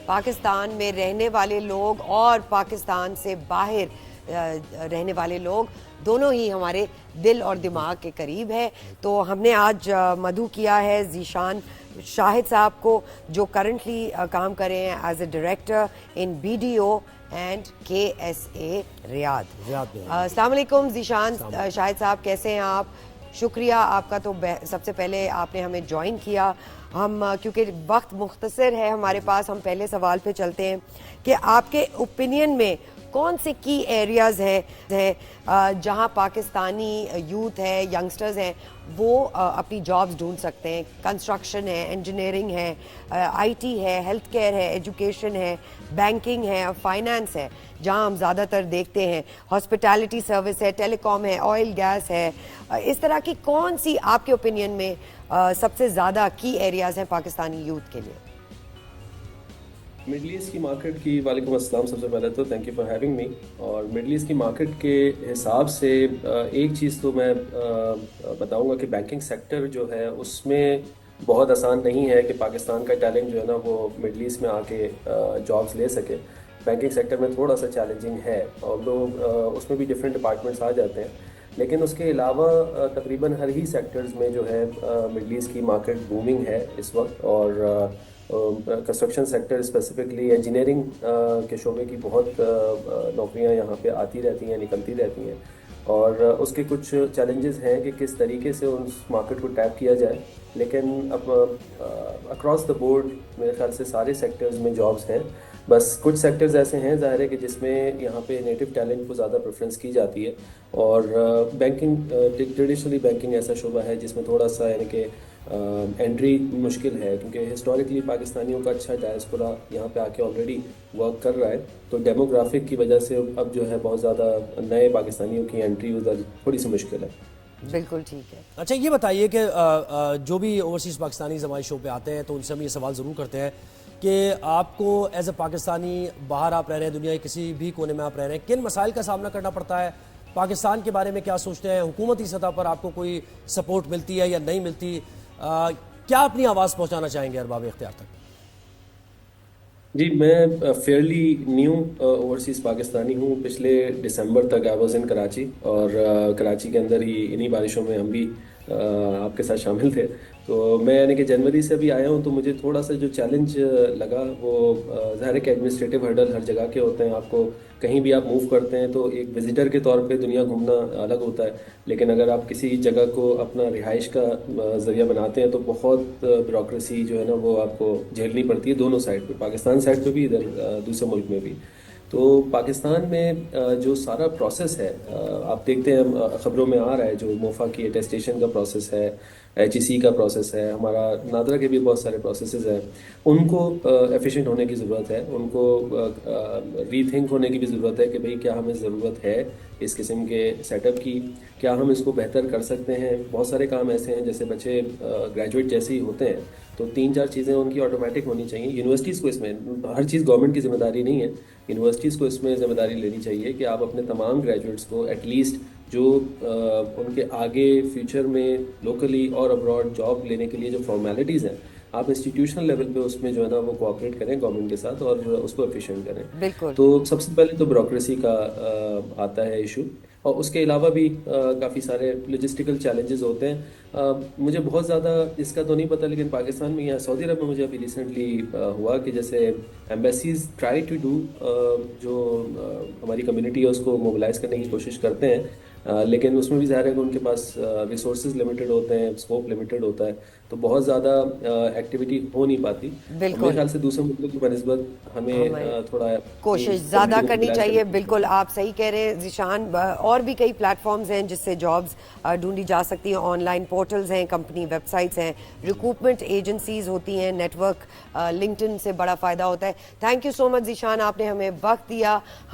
پاکستان میں رہنے والے لوگ اور پاکستان سے باہر رہنے والے لوگ دونوں ہی ہمارے دل اور دماغ کے قریب ہے. تو ہم نے آج مدعو کیا ہے ذیشان شاہد صاحب کو, جو کرنٹلی کام کر رہے ہیں as a director in BDO and KSA ریاض. السلام علیکم ذیشان شاہد صاحب, کیسے ہیں آپ؟ شکریہ آپ کا. تو سب سے پہلے آپ نے ہمیں جوائن کیا. ہم کیونکہ وقت مختصر ہے ہمارے پاس, ہم پہلے سوال پہ چلتے ہیں کہ آپ کے اوپینین میں کون سے کی ایریاز ہے جہاں پاکستانی یوتھ ہے, ینگسٹرز ہیں, وہ اپنی جابز ڈھونڈ سکتے ہیں؟ کنسٹرکشن ہے, انجینئرنگ ہے, IT ہے, ہیلتھ کیئر ہے, ایجوکیشن ہے, بینکنگ ہے, فائنانس ہے, جہاں ہم زیادہ تر دیکھتے ہیں, ہاسپٹیلٹی سروس ہے, ٹیلی کام ہے, آئل گیس ہے. اس طرح کی کون سی آپ کے اوپینین میں سب سے زیادہ کی ایریاز ہیں پاکستانی یوتھ کے لیے؟ مڈل ایسٹ کی مارکیٹ کی, وعلیکم السلام, سب سے پہلے تو thank you for having me. اور مڈل ایسٹ کی مارکیٹ کے حساب سے ایک چیز تو میں بتاؤں گا کہ بینکنگ سیکٹر جو ہے اس میں بہت آسان نہیں ہے کہ پاکستان کا ٹیلنٹ جو ہے نا وہ مڈل ایسٹ میں آ کے جابس لے سکے. بینکنگ سیکٹر میں تھوڑا سا چیلنجنگ ہے, اور لوگ اس میں بھی ڈفرینٹ ڈپارٹمنٹس آ جاتے ہیں. لیکن اس کے علاوہ تقریباً ہر ہی سیکٹرز میں جو ہے مڈل ایسٹ کی مارکیٹ بومنگ ہے اس وقت. اور کنسٹرکشن سیکٹر اسپیسیفکلی, انجینئرنگ کے شعبے کی بہت نوکریاں یہاں پہ آتی رہتی ہیں, نکلتی رہتی ہیں. اور اس کے کچھ چیلنجز ہیں کہ کس طریقے سے اس مارکیٹ کو ٹیپ کیا جائے. لیکن اب اکراس دا بورڈ میرے خیال سے سارے سیکٹرز میں جابس ہیں. بس کچھ سیکٹرز ایسے ہیں ظاہر ہے کہ جس میں یہاں پہ نیٹو ٹیلنٹ کو زیادہ پریفرنس کی جاتی ہے. اور بینکنگ, ٹریڈیشنلی بینکنگ ایسا شعبہ ہے جس میں تھوڑا سا یعنی کہ انٹری مشکل ہے, کیونکہ ہسٹوریکلی پاکستانیوں کا اچھا ڈائسپورا یہاں پہ آ کے آلریڈی ورک کر رہا ہے. تو ڈیموگرافک کی وجہ سے اب جو ہے بہت زیادہ نئے پاکستانیوں کی انٹری ادھر تھوڑی سی مشکل ہے. بالکل ٹھیک ہے. اچھا یہ بتائیے کہ جو بھی اوورسیز پاکستانی ہمارے شو پہ آتے ہیں تو ان سے ہم یہ سوال ضرور کرتے ہیں کہ آپ کو ایز اے پاکستانی باہر آپ رہ رہے ہیں, دنیا کے کسی بھی کونے میں آپ رہ رہے ہیں, کن مسائل کا سامنا کرنا پڑتا ہے؟ پاکستان کے بارے میں کیا سوچتے ہیں؟ حکومتی سطح پر آپ کو کوئی سپورٹ ملتی ہے یا نہیں ملتی؟ کیا اپنی آواز پہنچانا چاہیں گے ارباب اختیار تک؟ جی, میں فیئرلی نیو اوورسیز پاکستانی ہوں. پچھلے دسمبر تک آئی واز ان کراچی, اور کراچی کے اندر ہی انہی بارشوں میں ہم بھی آپ کے ساتھ شامل تھے. تو میں یعنی کہ جنوری سے ابھی آیا ہوں, تو مجھے تھوڑا سا جو چیلنج لگا وہ ظاہر ہے کہ ایڈمنسٹریٹو ہرڈل ہر جگہ کے ہوتے ہیں. آپ کو کہیں بھی آپ موو کرتے ہیں تو ایک وزٹر کے طور پہ دنیا گھومنا الگ ہوتا ہے, لیکن اگر آپ کسی جگہ کو اپنا رہائش کا ذریعہ بناتے ہیں تو بہت بیوروکریسی جو ہے نا وہ آپ کو جھیلنی پڑتی ہے دونوں سائڈ پہ, پاکستان سائڈ پہ بھی, ادھر دوسرے ملک میں بھی. تو پاکستان میں جو سارا پروسیس ہے آپ دیکھتے ہیں خبروں میں آ رہا ہے, جو موفا کی اٹیسٹیشن کا پروسیس ہے, HEC کا پروسیس ہے, ہمارا نادرا کے بھی بہت سارے پروسیسز ہیں, ان کو ایفیشینٹ ہونے کی ضرورت ہے. ان کو ری تھنک ہونے کی بھی ضرورت ہے کہ بھئی کیا ہمیں ضرورت ہے اس قسم کے سیٹ اپ کی, کیا ہم اس کو بہتر کر سکتے ہیں. بہت سارے کام ایسے ہیں جیسے بچے گریجویٹ جیسے ہی ہوتے ہیں تو 3-4 چیزیں ان کی آٹومیٹک ہونی چاہیے. یونیورسٹیز کو اس میں ہر چیز گورنمنٹ کی ذمہ داری نہیں ہے, یونیورسٹیز کو اس میں ذمہ داری لینی چاہیے کہ آپ اپنے تمام گریجویٹس کو ایٹ لیسٹ جو ان کے آگے فیوچر میں لوکلی اور ابراڈ جاب لینے کے لیے جو فارمیلٹیز ہیں آپ انسٹیٹیوشنل لیول پہ اس میں جو ہے نا وہ کوآپریٹ کریں گورنمنٹ کے ساتھ اور اس کو ایفیشینٹ کریں. بالکل. تو سب سے پہلے تو بیوروکریسی کا آتا ہے ایشو, اور اس کے علاوہ بھی کافی سارے لاجسٹیکل چیلنجز ہوتے ہیں. مجھے بہت زیادہ اس کا تو نہیں پتہ, لیکن پاکستان میں یا سعودی عرب میں مجھے ابھی ریسنٹلی ہوا کہ جیسے ایمبیسیز ٹرائی ٹو ڈو, جو ہماری کمیونٹی ہے اس کو موبلائز کرنے کی کوشش کرتے ہیں, لیکن اس میں بھی ظاہر ہے کہ ان کے پاس ریسورسز لمیٹڈ ہوتے ہیں, اسکوپ لمیٹڈ ہوتا ہے, تو بہت زیادہ ایکٹیویٹی ہو نہیں پاتی. میرے خیال سے دوسرے ملکوں کی بنسبت ہمیں تھوڑا کوشش زیادہ کرنی چاہیے. بالکل آپ صحیح کہہ رہے ہیں ذیشان. اور بھی کئی پلیٹ فارمز ہیں جس سے جابز ڈھونڈی جا سکتی ہیں, آن لائن پورٹلز ہیں, کمپنی ویب سائٹس ہیں, ریکروٹمنٹ ایجنسیز ہوتی ہیں, نیٹ ورک لنکڈ ان سے بڑا فائدہ ہوتا ہے. تھینک یو سو مچ ذیشان, آپ نے ہمیں وقت دیا.